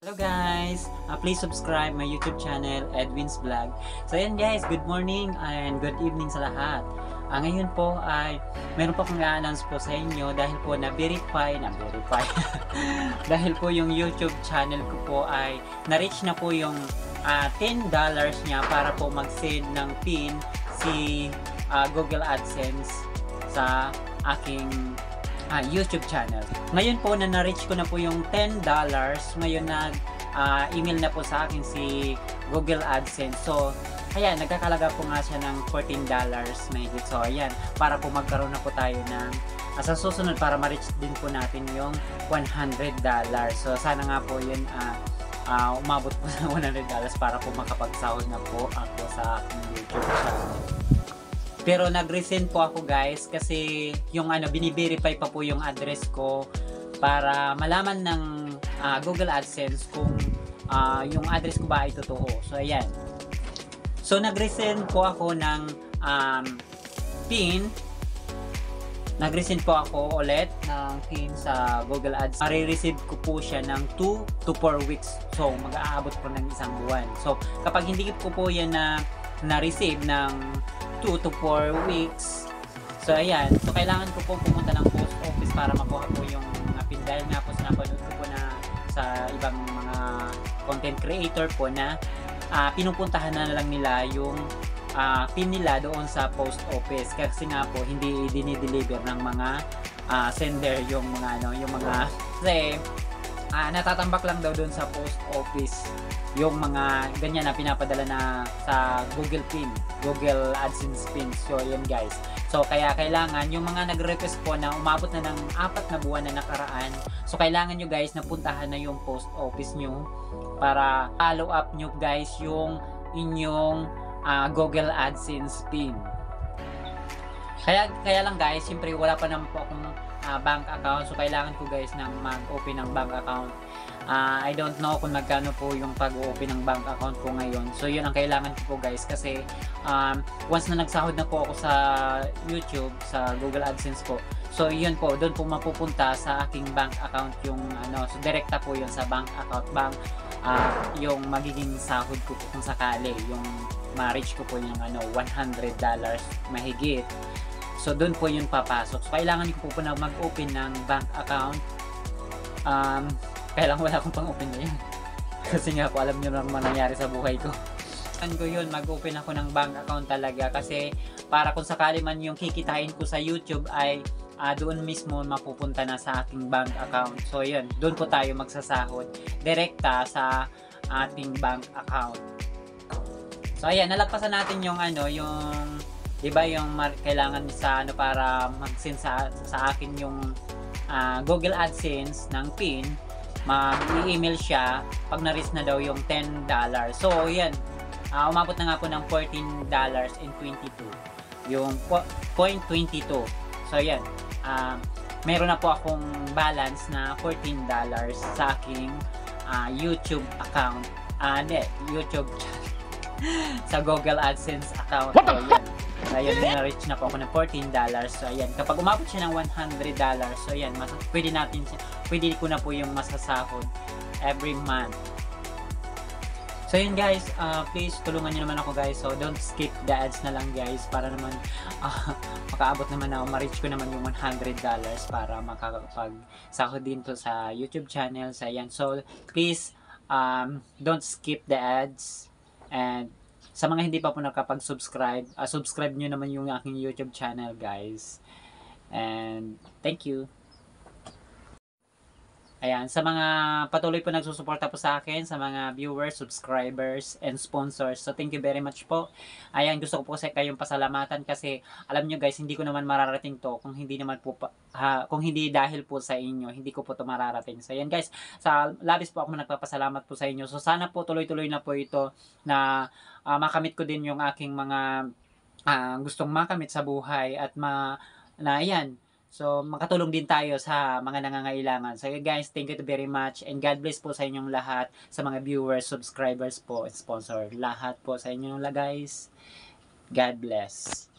Hello guys! Please subscribe my YouTube channel, Edwin's Vlog. So ayan guys, good morning and good evening sa lahat. Ngayon po ay meron po akong i-announce po sa inyo dahil po na-verify dahil po yung YouTube channel ko po ay na-reach na po yung $10 niya para po mag-send ng pin si Google AdSense sa aking YouTube channel. Ngayon po na-reach ko na po yung $10. Ngayon email na po sa akin si Google AdSense. So, ayan, nagkakalaga po nga siya ng $14 mahigit. So, ayan, para po magkaroon na po tayo ng sa susunod para ma-reach din po natin yung $100. So, sana nga po yun umabot po sa $100 para po makapagsahod na po ako sa aking YouTube channel. Pero nag-resend po ako guys kasi yung bini-verify pa po yung address ko para malaman ng Google AdSense kung yung address ko ba ay totoo. So ayan. So nag-resend po ako ng PIN. Nag-resend po ako ulit ng PIN sa Google Ads. Mare-receive ko po siya ng 2 to 4 weeks. So mag-aabot po ng isang buwan. So kapag hindi ko po yan na-receive ng 2 to 4 weeks. So ayan, so kailangan ko po pumunta ng post office para makuha po yung PIN dahil nga po sinapanood ko po na sa ibang mga content creator po na pinupuntahan na lang nila yung PIN nila doon sa post office kasi nga po hindi dinideliver ng mga sender yung mga kasi natatambak lang daw doon sa post office yung mga ganyan na pinapadala na sa Google PIN, Google AdSense PIN. So yun guys. So kaya kailangan yung mga nag-request po na umabot na ng 4 na buwan na nakaraan. So kailangan nyo guys na puntahan na yung post office nyo para follow up nyo guys yung inyong Google AdSense PIN. Kaya lang guys, siyempre wala pa naman po akong bank account. So kailangan ko guys na mag-open ng bank account. I don't know kung magkano po yung pag-open ng bank account ko ngayon. So yun ang kailangan ko po guys kasi once na nagsahod na po ako sa YouTube, sa Google AdSense po. So yun po, doon po mapupunta sa aking bank account yung so direkta po yun sa bank account yung magiging sahod ko po kung sakali yung ma-reach ko po yung $100 mahigit. So doon po yun papasok. So kailangan ko po na mag-open ng bank account. Kailangan wala akong pang-open na yun. Kasi nga po alam nyo naman nangyari sa buhay ko. Ko yun, mag-open ako ng bank account talaga kasi para kung sakali man yung kikitain ko sa YouTube ay doon mismo mapupunta na sa aking bank account. So yun, doon po tayo magsasahod direkta sa ating bank account. So ayan, nalagpasan natin yung yung 'di ba yung kailangan sa para mag-send sa akin yung Google AdSense ng PIN, mag-i-email siya pag na-reach na daw yung $10. So yan, umabot na nga po ng $14.22 yung 0.22. So yan, meron na po akong balance na $14 sa aking YouTube account, YouTube sa Google AdSense account ko. Yan. So, ayan, na-reach na po ako ng $14. So, ayan, kapag umabot siya ng $100, so, ayan, pwede ko na po yung masasahod every month. So, ayan guys, please tulungan nyo naman ako guys. So, don't skip the ads na lang guys para naman makaabot naman ako, ma-reach ko naman yung $100 para makakapagsahod din to sa YouTube channel. So, ayan, so, please, don't skip the ads. And sa mga hindi pa po nakapag-subscribe, subscribe nyo naman yung aking YouTube channel guys. And thank you. Ayan, sa mga patuloy po nagsusuporta po sa akin, sa mga viewers, subscribers, and sponsors. So thank you very much po. Ayan, gusto ko po sa kayong pasalamatan kasi alam nyo guys, hindi ko naman mararating to kung hindi naman po kung hindi dahil po sa inyo, hindi ko po to mararating. So ayan guys, sa labis po ako nagpapasalamat po sa inyo. So sana po tuloy-tuloy na po ito na makamit ko din yung aking mga gustong makamit sa buhay at ayan. So, makatulong din tayo sa mga nangangailangan. So, guys, thank you very much. And God bless po sa inyong lahat. Sa mga viewers, subscribers po, and sponsor. Lahat po sa inyong guys. God bless.